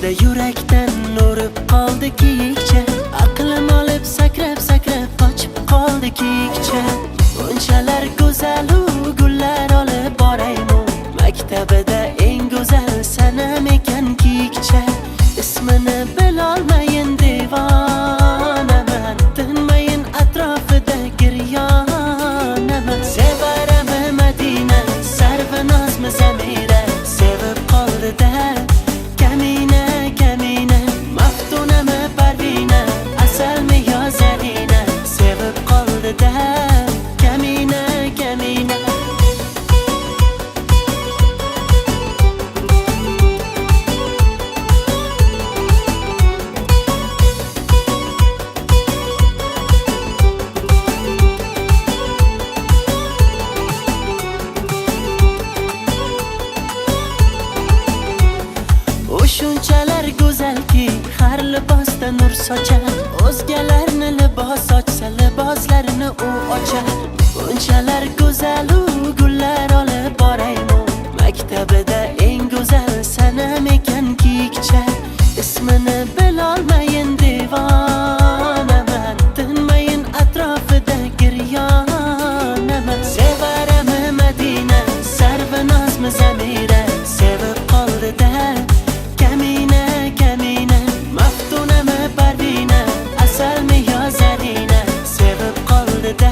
Ko'zda yurakdan urib qoldi kiyikcha, aqlim olib sakrab sakrab qochib qoldi kiyikcha. Bunchalar go'zal gullar olib boraymi, maktabida eng go'zal sanam ekan kiyikcha. Ismini bilolmayin devonaman, tinmayin atrofida giryonaman. Sevarami Madina, sarvinozmi Zamira, sevib qoldi-da Kamina, Kamina. Maftunami Parvina, asalmi yo Zarina, sevib qoldi-da Kamina, Kamina. Shunchalar go'zalki, har libosda nur sochar. O'zgalarni libos ochsa, liboslarini u ochar. Bunchalar go'zal gullar olib boraymi, maktabida eng go'zal sanam ekan kiyikcha. Ismini bilolmayin devonaman, tinmayin atrofida giryonaman. Sevarami Madina, sarvinozmi Zamira, sevib qoldi-da Kamina, Kamina. Maftunami Parvina, asalmi yo Zarina, sevib qoldi-da